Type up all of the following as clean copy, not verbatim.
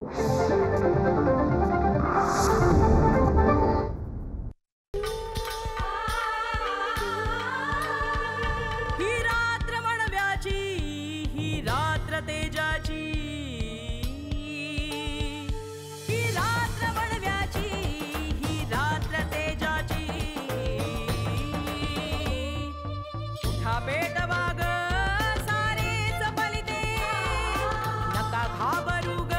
ही रात्र म्हणव्याची, ही रात्र तेजाची, ही रात्र म्हणव्याची, ही रात्र तेजाची. उठा पेटवा ग सारेच फलिते, नका घाबरू ग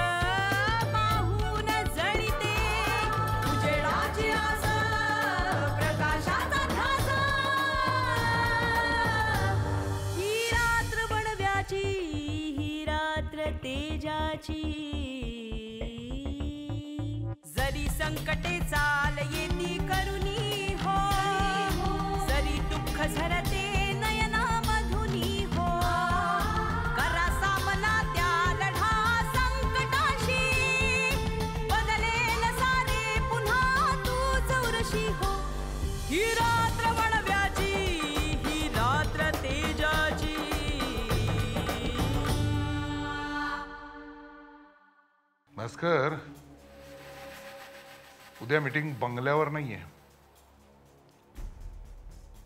पाहून जळीते. उजेडाची आस, प्रकाशाचा ध्यास, ही रात्र बनव्याची, ही रात्र तेजाची. जरी संकटे चाल येती करुणी हो, जरी दुःख झरते नयना मधुनी हो, करा सामना त्या लढा संकटाशी. बदलेल सारे पुन्हा तूच उरशी हो. ही रात्र बनव्याची, ही रात्र तेजाची. भास्कर, उद्या मीटिंग बंगल्यावर नाहीये,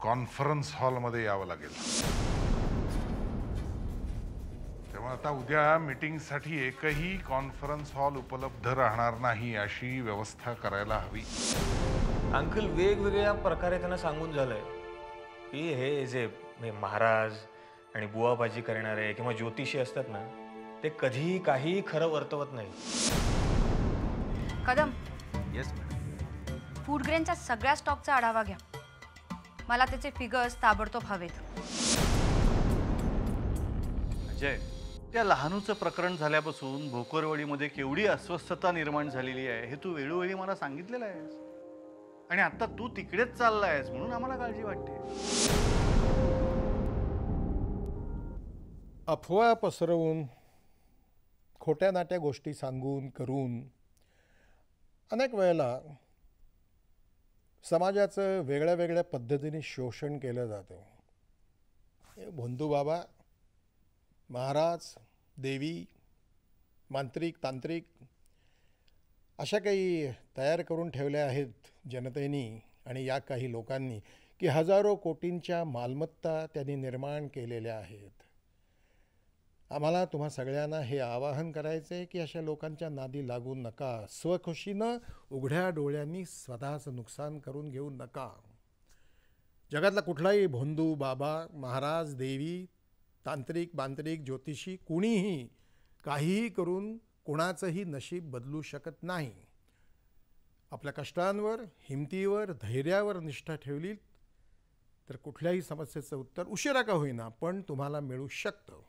कॉन्फरन्स हॉलमध्ये यावं लागेल. तेव्हा आता उद्या मीटिंगसाठी एकही कॉन्फरन्स हॉल उपलब्ध राहणार नाही अशी व्यवस्था करायला हवी. अंकल वेगवेगळ्या प्रकारे त्यांना सांगून झालंय की हे जे महाराज आणि बुवाबाजी करणारे किंवा ज्योतिषी असतात ना, ते कधीही काही खरं वर्तवत नाही. Kadam, yes madam. फूड ग्रेनच्या सगळ्या स्टॉकचा आढावा घ्या. मला त्याचे फिगर्स ताबडतोब हवेत. अजय, त्या लहानूचं प्रकरण झाल्यापासून भोकरवाडीमध्ये केवढी अस्वस्थता निर्माण झालेली आहे हे तू वेळोवेळी मला सांगितलेलं आहेस. आणि आता तू तिकडेच चालला आहेस म्हणून आम्हाला काळजी वाटते. अफवा पसरवून, खोट्या नाट्या गोष्टी सांगून करून अनेक वेळेला समाजाचं वेगळ्या वेगळ्या पद्धतीने शोषण केलं जातं. भोंदूबाबा, महाराज, देवी, मांत्रिक, तांत्रिक अशा काही तयार करून ठेवल्या आहेत जनतेने आणि या काही लोकांनी की हजारो कोटींच्या मालमत्ता त्यांनी निर्माण केलेल्या आहेत. आम्हाला तुम्हा सगळ्यांना हे आवाहन करायचं आहे की अशा लोकांच्या नादी लागू नका. स्वखुशीनं उघड्या डोळ्यांनी स्वतःचं नुकसान करून घेऊ नका. जगातला कुठलाही भोंदू, बाबा, महाराज, देवी, तांत्रिक, बांत्रिक, ज्योतिषी कुणीही काहीही करून कुणाचंही नशीब बदलू शकत नाही. आपल्या कष्टांवर, हिमतीवर, धैर्यावर निष्ठा ठेवली तर कुठल्याही समस्येचं उत्तर उशिरा का होईना पण तुम्हाला मिळू शकतं.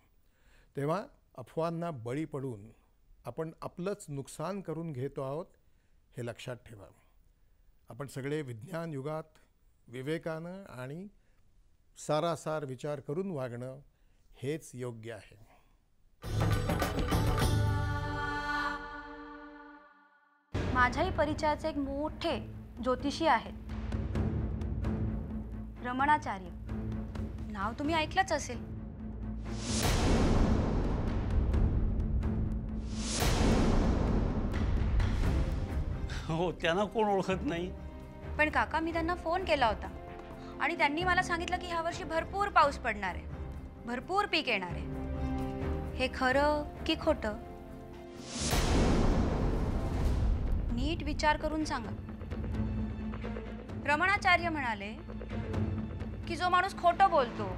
तेव्हा अफवांना बळी पडून आपण आपलंच नुकसान करून घेतो आहोत हे लक्षात ठेवा. आपण सगळे विज्ञान युगात विवेकानं आणि सारासार विचार करून वागणं हेच योग्य आहे. माझ्याही परिचयाचे एक मोठे ज्योतिषी आहेत, रमणाचार्य. नाव तुम्ही ऐकलंच असेल. हो, त्यांना कोण ओळखत नाही. पण काका, मी त्यांना फोन केला होता आणि त्यांनी मला सांगितलं की ह्यावर्षी भरपूर पाऊस पडणार आहे, भरपूर पीक येणार आहे. हे खरं की खोटं? नीट विचार करून सांगा. रमणाचार्य म्हणाले की जो माणूस खोटं बोलतो,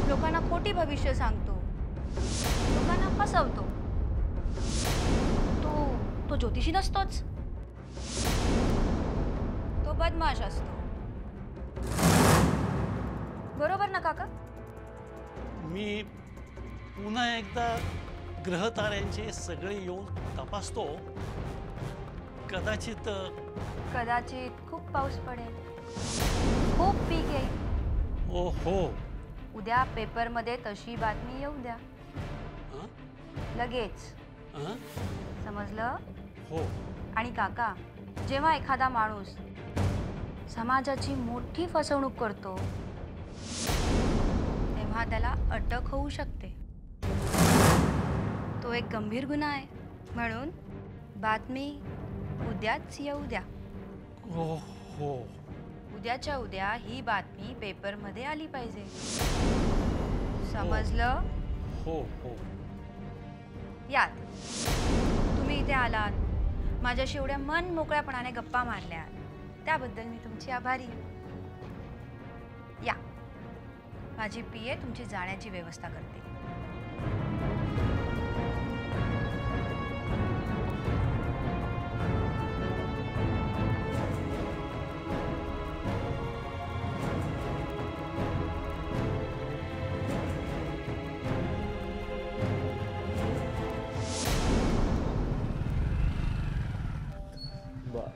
लोकांना खोटी भविष्य सांगतो, लोकांना फसवतो, तो ज्योतिषी नसतोच, तो बदमाश असतो. बरोबर ना काका? मी पुन्हा एकदा ग्रहताऱ्यांचे सगळे योग तपासतो. कदाचित खूप पाऊस पडेल, खूप पीक येईल. हो हो, उद्या पेपरमध्ये तशी बातमी येऊ द्या. लगेच. समजलं? हो. आणि काका, जेव्हा एखादा माणूस समाजाची मोठी फसवणूक करतो तेव्हा त्याला अटक होऊ शकते. तो एक गंभीर गुन्हा आहे. म्हणून बातमी उद्याच येऊ द्या. हो हो उद्याच्या उद्या ही बातमी पेपरमध्ये आली पाहिजे. समजलं? हो हो यात तुम्ही इथे आलात, माझ्याशी एवढ्या मन मोकळ्यापणाने गप्पा मारल्या, त्याबद्दल मी तुमची आभारी. या, माझी पीए तुमची जाण्याची व्यवस्था करते. बस.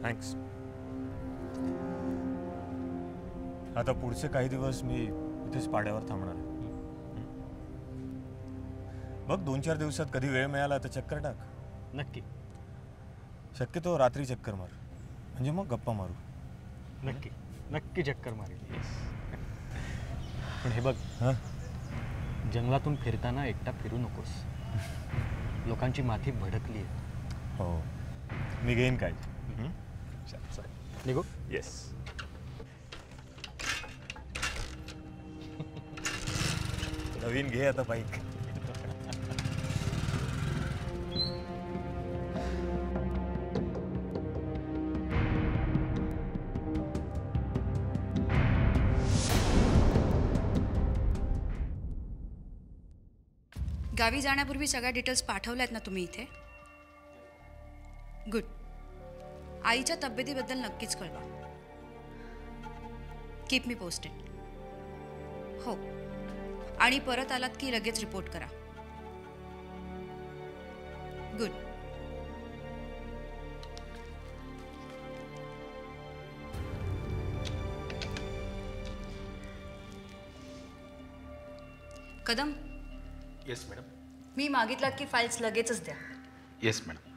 थँक्स. आता पुढचे काही दिवस मी इथेच पाड्यावर थांबणार आहे. बघ 2-4 दिवसात कधी वेळ मिळाला तर चक्कर टाक. नक्की शक्यतो रात्री चक्कर मार, म्हणजे मग गप्पा मारू. नक्की नक्की चक्कर मारेल. पण हे बघ, हां जंगलातून फिरताना एकटा फिरू नकोस. लोकांची माथी भडकली आहे. हो, मी घेईन काळजी. निघू. येस. नवीन घे आता बाईक. गावी जाण्यापूर्वी सगळ्या डिटेल्स पाठवल्यात ना तुम्ही इथे? गुड. आईच्या तब्येतीबद्दल नक्कीच कळवा. Keep me posted. हो, आणि परत आलात की लगेच रिपोर्ट करा. गुड. Kadam, yes madam. मी मागितलात की फाईल्स लगेचच द्या. Yes madam.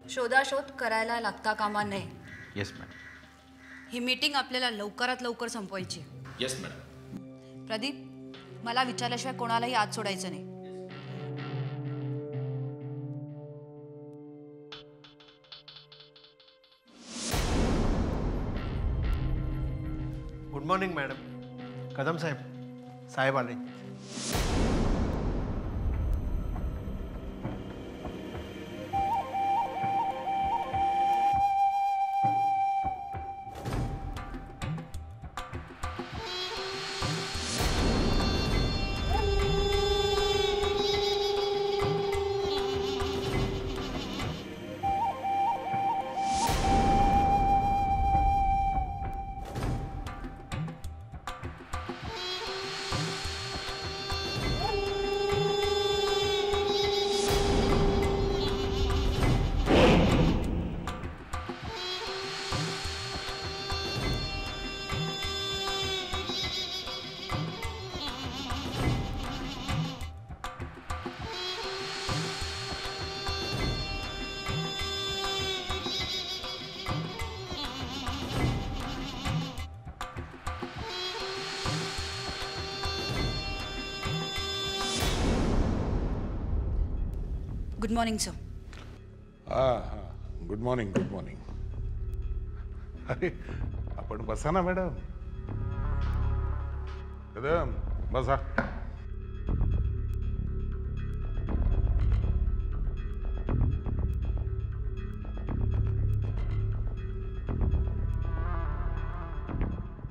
शोधाशोध करायला लागता कामा नये. Yes madam. ही मीटिंग आपल्याला लवकरात लवकर संपवायची. Yes madam. प्रदीप, मला विचारल्याशिवाय कोणालाही आत सोडायचं नाही. Good morning madam. कदम साहेब, साहेब आले. Good morning sir. हां, गुड मॉर्निंग, गुड मॉर्निंग. अरे आपण बसा ना मॅडम. कदम, बसा.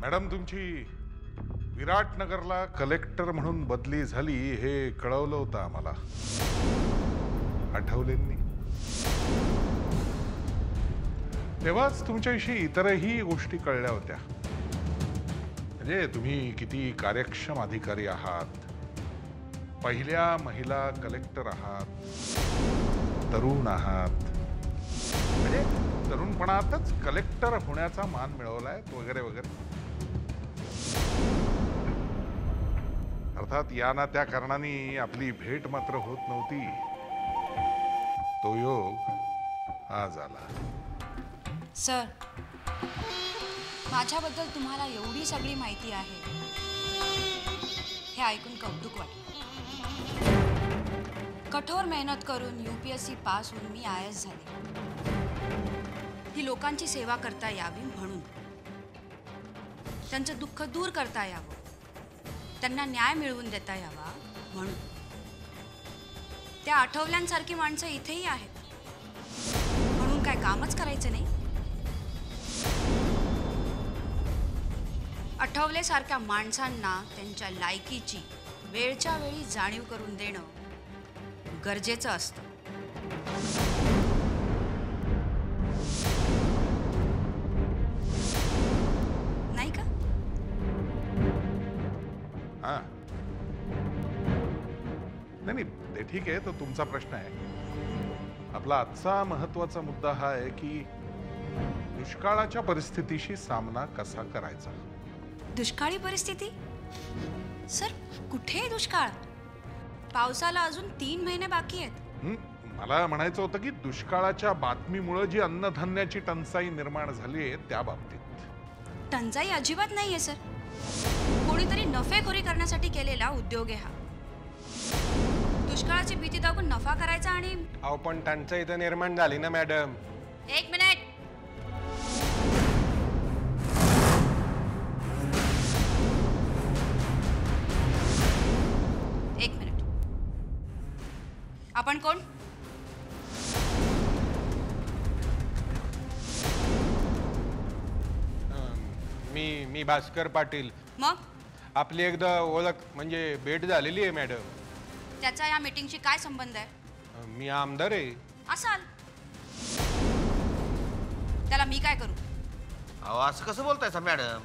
मॅडम, तुमची विराटनगरला कलेक्टर म्हणून बदली झाली हे कळवलं होतं आम्हाला. आठवलेंनी. तेव्हाच तुमच्याविषयी इतरही गोष्टी कळल्या होत्या. म्हणजे तुम्ही किती कार्यक्षम अधिकारी आहात, पहिल्या महिला कलेक्टर आहात, तरुण आहात, म्हणजे तरुणपणातच कलेक्टर होण्याचा मान मिळवलाय वगैरे वगैरे. अर्थात या ना त्या कारणाने आपली भेट मात्र होत नव्हती. तो योग आज आला. सर, माझ्याबद्दल तुम्हाला एवढी सगळी माहिती आहे हे ऐकून कौतुक वाटलं. कठोर मेहनत करून UPSC पास होऊन मी IAS झाले. ही लोकांची सेवा करता यावी म्हणून, त्यांचं दुःख दूर करता यावं, त्यांना न्याय मिळवून देता यावा म्हणून. त्या आठवल्यांसारखी माणसं इथेही आहेत म्हणून काय कामच करायचं नाही. आठवलेसारख्या माणसांना त्यांच्या लायकीची वेळच्या वेळी जाणीव करून देणं गरजेचं असतं. नाही का? हा, नाही ते ठीक आहे, तो तुमचा प्रश्न आहे. आपला आजचा महत्वाचा मुद्दा हा आहे की दुष्काळाच्या परिस्थितीशी सामना कसा करायचा. दुष्काळी परिस्थिती? सर, कुठे दुष्काळ? पावसाला अजून 3 महिने बाकी आहेत. मला म्हणायचं होतं की दुष्काळाच्या बातमीमुळे जी अन्नधान्याची टंचाई निर्माण झाली आहे त्या बाबतीत. टंचाई अजिबात नाहीये सर. कोणीतरी नफेखोरी करण्यासाठी केलेला उद्योग आहे हा. दुष्काळाची भीती दाखवून नफा करायचा आणि अहो पण टंचाई इथं निर्माण झाली ना मॅडम. 1 मिनिट. आपण कोण? मी भास्कर पाटील. मग आपली एकदा ओळख म्हणजे भेट झालेली आहे मॅडम. त्याचा या मीटिंगशी काय संबंध आहे? मी आमदार आहे. असाल. त्याला मी काय करू? अहो असं कसं बोलताय मॅडम?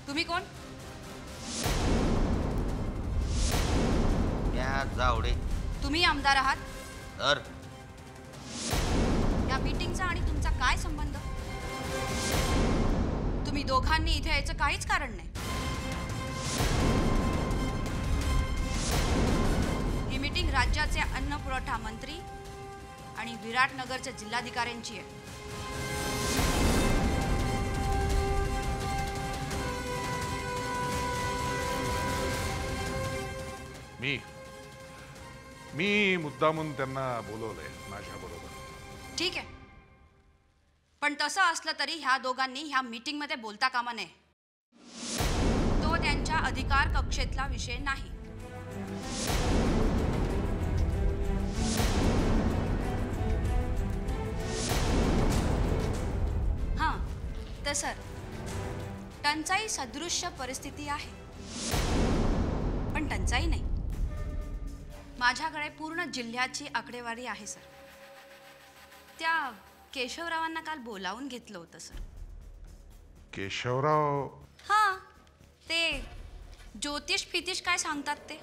तुम्ही कोण? या जावडे. तुम्ही आमदार आहात? तर या मीटिंगचा आणि तुमचा काय संबंध? तुम्ही दोघांनी इथे यायचं काहीच कारण नाही. ही मीटिंग राज्याचे अन्न पुरवठा मंत्री आणि विराटनगरच्या जिल्हाधिकाऱ्यांची आहे. मी मुद्दामून त्यांना बोलवलंय माझ्या बरोबर. ठीक आहे, पण तसं असलं तरी ह्या दोघांनी ह्या मीटिंग मध्ये बोलता कामा नये. तो त्यांच्या अधिकार कक्षेतला विषय नाही. हां, तर सर, टंचाई सदृश्य परिस्थिती आहे, पण टंचाई नाही. माझ्याकडे पूर्ण जिल्ह्याची आकडेवारी आहे सर. त्या केशवरावांना काल बोलावून घेतलं होतं सर. केशवराव? हां, ते ज्योतिष फितिश काय सांगतात ते.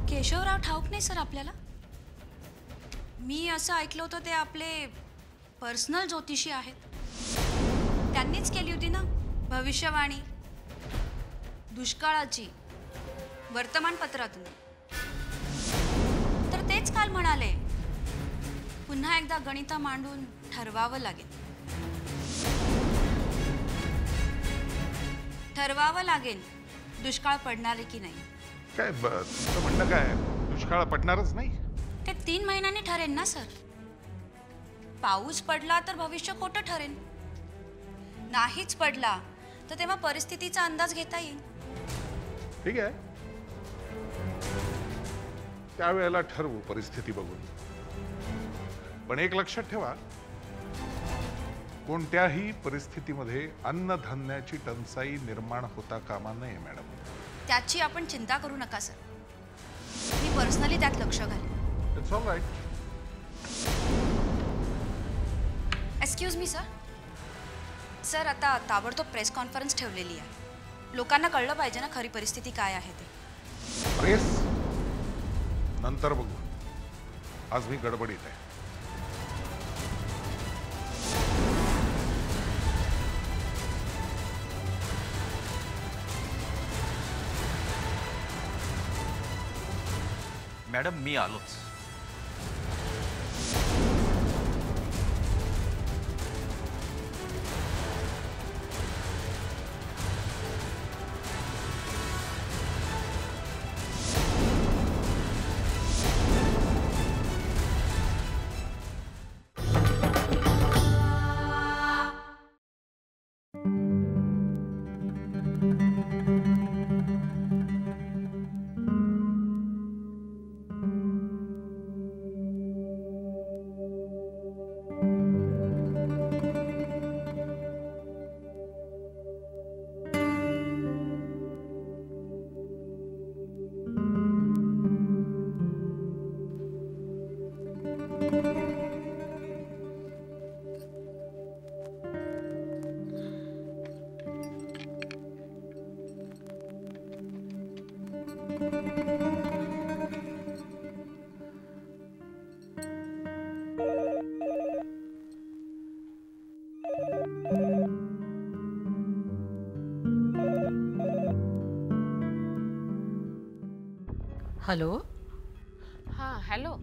केशवराव ठाऊक नाही सर आपल्याला? मी असं ऐकलं होतं ते आपले पर्सनल ज्योतिषी आहेत. त्यांनीच केली होती ना भविष्यवाणी दुष्काळाची वर्तमानपत्रातून. तर तेच काल म्हणाले, पुन्हा एकदा गणित मांडून ठरवावं लागेल. ठरवावं लागेल दुष्काळ पडणार आहे की नाही. काय तुमचं म्हणणं काय? दुष्काळ पडणारच नाही? ते 3 महिन्यांनी ठरेल ना सर. पाऊस पडला तर भविष्य खोटं ठरेल. नाहीच पडला तर तेव्हा परिस्थितीचा अंदाज घेता येईल. ठीक आहे, त्यावेळेला ठरवू परिस्थिती बघून. पण एक लक्षात ठेवा, कोणत्याही परिस्थितीमध्ये अन्नधान्याची टंचाई निर्माण होता कामा नये मॅडम. त्याची आपण चिंता करू नका सर. मी पर्सनली त्यात लक्ष घालेन. It's all right. Excuse me sir. Sir, आता ताबडतोब प्रेस कॉन्फरन्स ठेवलेली आहे. लोकांना कळलं पाहिजे ना खरी परिस्थिती काय आहे ते. प्रेस नंतर बघू, आज मी गडबडीत आहे. मॅडम मी आलोच. हॅलो. हां हॅलो,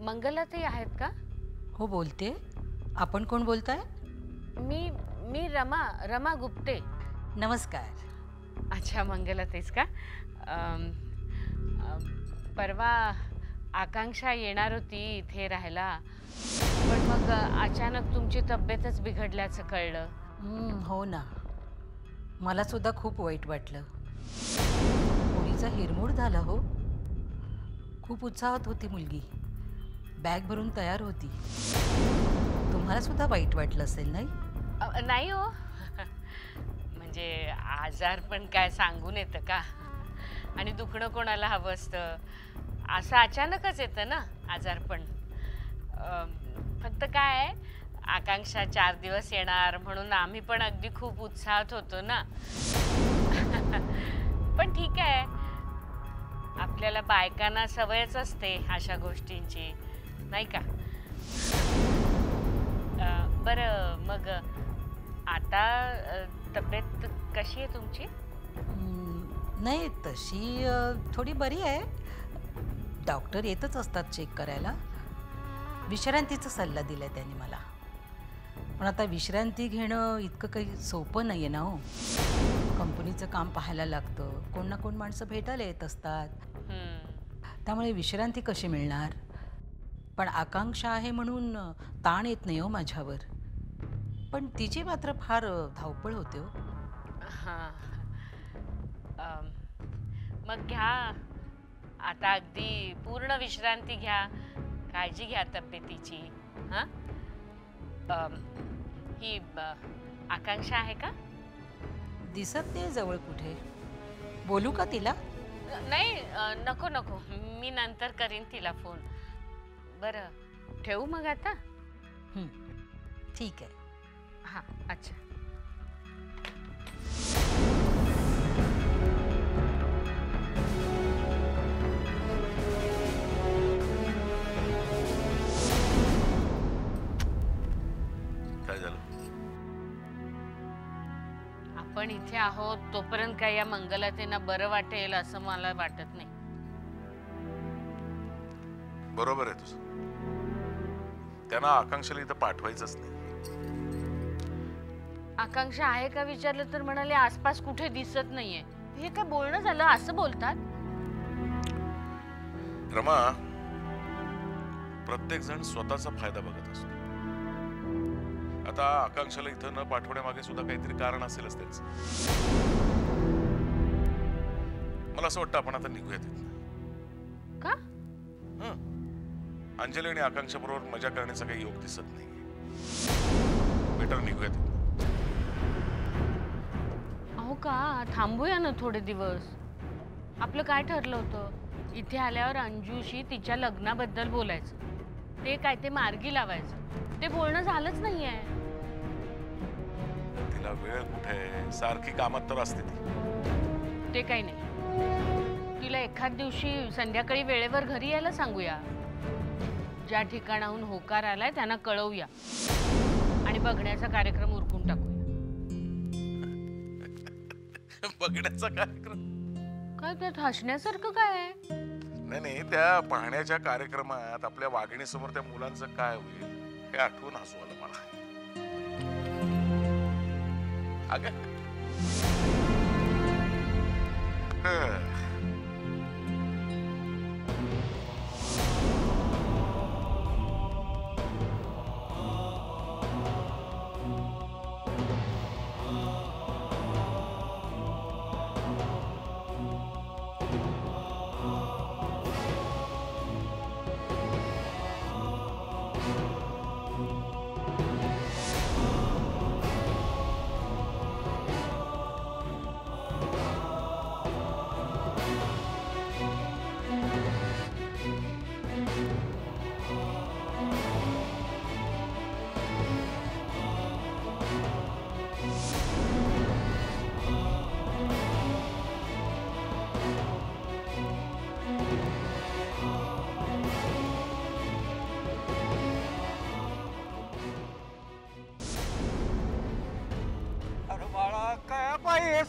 मंगलाताई आहेत का? हो बोलते. आपण कोण बोलताय? मी रमा गुप्ते. नमस्कार. अच्छा, मंगलाताईच का? परवा आकांक्षा येणार होती इथे राहायला, पण मग अचानक तुमची तब्येतच बिघडल्याचं कळलं. हो ना, मला सुद्धा खूप वाईट वाटलं. मुलीचा हिरमोड झाला हो. खूप उत्साहात होती मुलगी, बॅग भरून तयार होती. तुम्हाला सुद्धा वाईट वाटलं असेल नाही? नाही हो, म्हणजे आजार पण काय सांगून येतं का? आणि दुखणं कोणाला हवं असतं? असं अचानकच येतं ना आजार पण. फक्त काय, आकांक्षा 4 दिवस येणार म्हणून आम्ही पण अगदी खूप उत्साहात होतो ना. पण ठीक आहे, आपल्याला बायकांना सवयच असते अशा गोष्टींची, नाही का? बरं, मग आता तब्येत कशी आहे तुमची? नाही, तशी थोडी बरी आहे. डॉक्टर येतच असतात चेक करायला. विश्रांतीचा सल्ला दिला आहे त्यांनी मला. पण आता विश्रांती घेणं इतकं काही सोपं नाही आहे ना हो. कंपनीचं काम पाहायला लागतं, कोण ना कोण माणसं भेटायला येत असतात. त्यामुळे विश्रांती कशी मिळणार? पण आकांक्षा आहे म्हणून ताण येत नाही हो माझ्यावर. पण तिची मात्र फार धावपळ होते हो. हां, मग घ्या आता, अगदी पूर्ण विश्रांती घ्या, काळजी घ्या तब्येतीची. हां, ही आकांक्षा आहे का? दिसत नाही जवळ कुठे. बोलू का तिला? नाही, नको नको, मी नंतर करीन तिला फोन. बरं, ठेवू मग आता? ठीक आहे. हां, अच्छा. काय झालं? आपण इथे आहोत तोपर्यंत काय या मंगलाताईंना बरं वाटेल असं मला वाटत नाही. बरोबर आहे तुझं. त्यांना आकांक्षाला इथं पाठवायचंच नाही. आकांक्षा आहे का विचारलं तर म्हणाले आसपास कुठे दिसत नाहीये. हे काय बोलणं झालं? असं बोलतात? रमा, प्रत्येक जण स्वतःचा फायदा बघत असतो. आता आकांक्षाला इथं न पाठवण्यामागे सुद्धा काहीतरी कारण असेलच त्यांचं. मला असं वाटतं आपण आता निघूयात इथनं. का? अंजली आणि आकांक्षा बरोबर मजा करण्याचा काही योग दिसत नाही. बेटर निघूयात. अहो का, थांबूया ना थोडे दिवस. आपलं काय ठरलं होतं? इथे आल्यावर अंजूशी तिच्या लग्नाबद्दल बोलायचं. ते काय ते मार्गी लावायचं. ते बोलणं झालंच नाहीये. तिला वेळ कुठे? सारखी कामात तर असते ती. ते काही नाही. तिला एखाद दिवशी संध्याकाळी वेळेवर घरी यायला सांगूया. ज्या ठिकाणाहून होकार आलाय त्यांना कळवूया आणि बघण्याचा कार्यक्रम उरकून टाकूया. बघण्याचा कार्यक्रम? काय त्यात हसण्यासारखं काय आहे? नाही, त्या पाहण्याच्या कार्यक्रमात आपल्या वाघिणीसमोर त्या मुलांचं काय होईल हे आठवून हसू आलं मला. अगं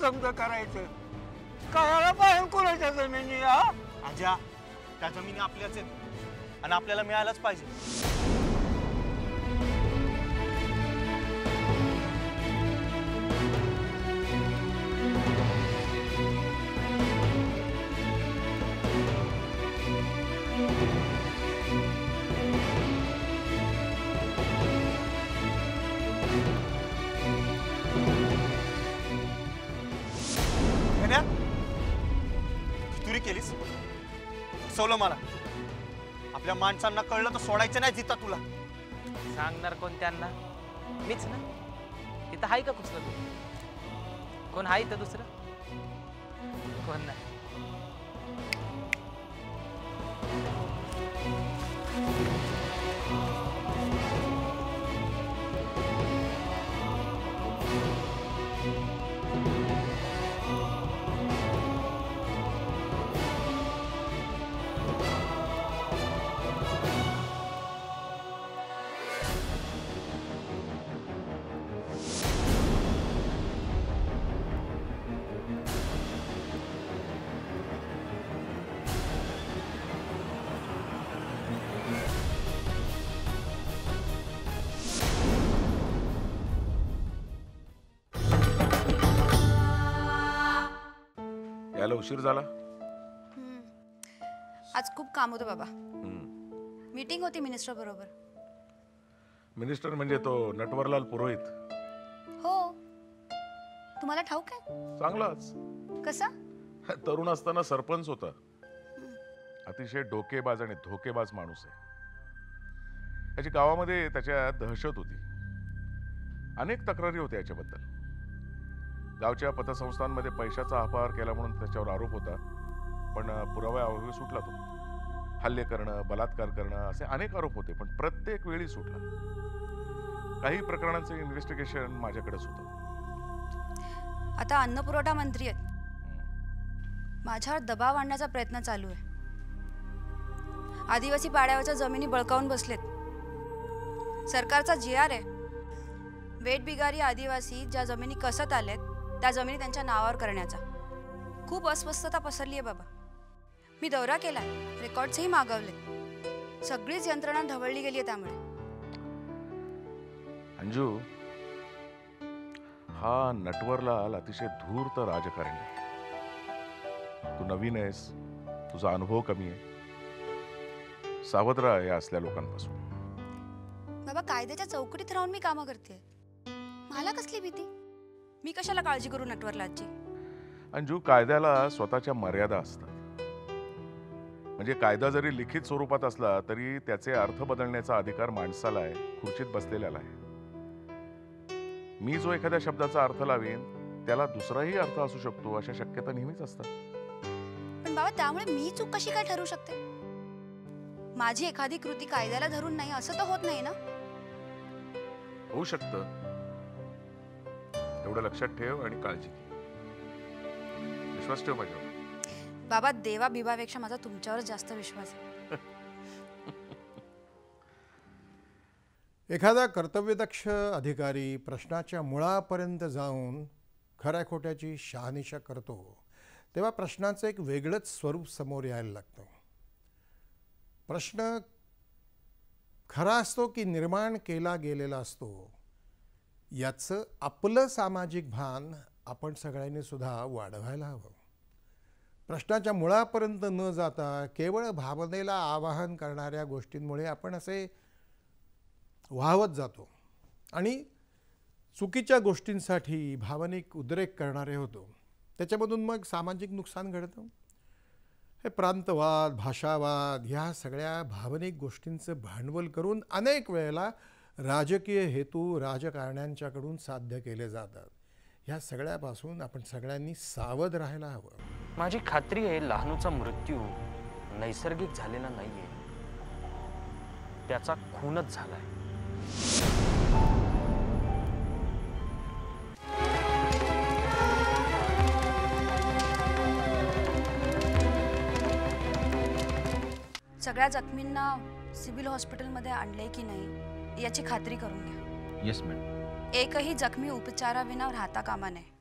समजा करायचं? कळायला पाहिजे कोणाच्या जमिनी हा? आजा, त्या जमिनी आपल्याच आहेत आणि आपल्याला मिळायलाच पाहिजे. चोरी केलीस, फसवलं मला. आपल्या माणसांना कळलं तर सोडायचं नाही जिता तुला. सांगणार कोण त्यांना? मीच ना. तिथं हाय का कुठलं तू? कोण हाय तर दुसरं? कोण नाही. यायला उशीर झाला. आज खूप काम होतं बाबा. मीटिंग होती मिनिस्टर बरोबर. मिनिस्टर म्हणजे तो नटवरलाल पुरोहित? हो. तुम्हाला ठाऊक आहे? चांगलाच. कसा? तरुण असताना सरपंच होता. अतिशय डोकेबाज आणि धोकेबाज माणूस आहे. त्याची गावामध्ये त्याच्या दहशत होती. अनेक तक्रारी होत्या याच्याबद्दल. गावच्या पतसंस्थांमध्ये पैशाचा अपहार केला म्हणून त्याच्यावर आरोप होता, पण पुराव्याअभावी सुटला तो. हल्ले करणं, बलात्कार करणं असे अनेक आरोप होते, पण प्रत्येक वेळी सुटला. काही प्रकरणांचं इन्व्हेस्टिगेशन माझ्याकडेच होतं. आता अन्न पुरवठा मंत्री आहेत. माझ्यावर दबाव आणण्याचा प्रयत्न चालू आहे. आदिवासी पाड्यावरच्या जमिनी बळकावून बसलेत. सरकारचा GR आहे. वेठबिगारी आदिवासी ज्या जमिनी कसत आलेत त्या जमिनी त्यांच्या नावावर करण्याचा. खूप अस्वस्थता पसरली आहे बाबा. मी दौरा केलाय, रेकॉर्ड्सही मागवले. सगळीच यंत्रणा ढवळली गेली आहे त्यामुळे. अंजू, हा नटवरलाल अतिशय धूर्त राजकारणी आहे. तू नवीन आहेस, तुझा अनुभव कमी आहे. सावध राहा या असल्या लोकांपासून. बाबा, कायद्याच्या चौकटीत राहून मी कामं करते. मला कसली भीती? मी कशाला काळजी करू नटवरलालची? अंजू, कायद्याला स्वतःच्या मर्यादा असतात. म्हणजे कायदा जरी लिखित स्वरूपात असला तरी त्याचे अर्थ बदलण्याचा अधिकार माणसाला आहे, खुर्चीत बसलेल्याला आहे. मी जो एखाद्या शब्दाचा अर्थ लावेन त्याला दुसराही अर्थ असू शकतो, अशा शक्यता नेहमीच असतात. पण बाबा, त्यामुळे मी चूक कशी काय ठरू शकते? माझी एखादी कृती कायद्याला धरून नाही असं तर होत नाही ना? होऊ शकतं. एवढं लक्षात ठेव आणि काळजी घे. विश्वास ठेव माझ्यावर. बाबा, देवा बिबापेक्षा माझा तुमच्यावर जास्त विश्वास आहे. एखादा कर्तव्यदक्ष अधिकारी प्रश्नाच्या मुळापर्यंत जाऊन खऱ्या खोट्याची शहानिशा करतो तेव्हा प्रश्नाचं एक वेगळंच स्वरूप समोर यायला लागतं. प्रश्न खरा असतो की निर्माण केला गेलेला असतो याचं आपलं सामाजिक भान आपण सगळ्यांनी सुद्धा वाढवायला हवं. प्रश्नाच्या मुळापर्यंत न जाता केवळ भावनेला आवाहन करणाऱ्या गोष्टींमुळे आपण असे वाहवत जातो आणि चुकीच्या गोष्टींसाठी भावनिक उद्रेक करणारे होतो. त्याच्यामधून मग सामाजिक नुकसान घडतं. हे प्रांतवाद, भाषावाद ह्या सगळ्या भावनिक गोष्टींचं भांडवल करून अनेक वेळेला राजकीय हेतू राजकारण्यांच्याकडून साध्य केले जातात. ह्या सगळ्यापासून आपण सगळ्यांनी सावध राहायला हवं. माझी खात्री आहे लहानूचा मृत्यू नैसर्गिक झालेला नाहीये, त्याचा खूनच झालाय. सगळ्या जखमींना सिव्हिल हॉस्पिटलमध्ये आणले की नाही याची खात्री करून घ्या. Yes madam. एकही जखमी उपचाराविना राहता कामा नये.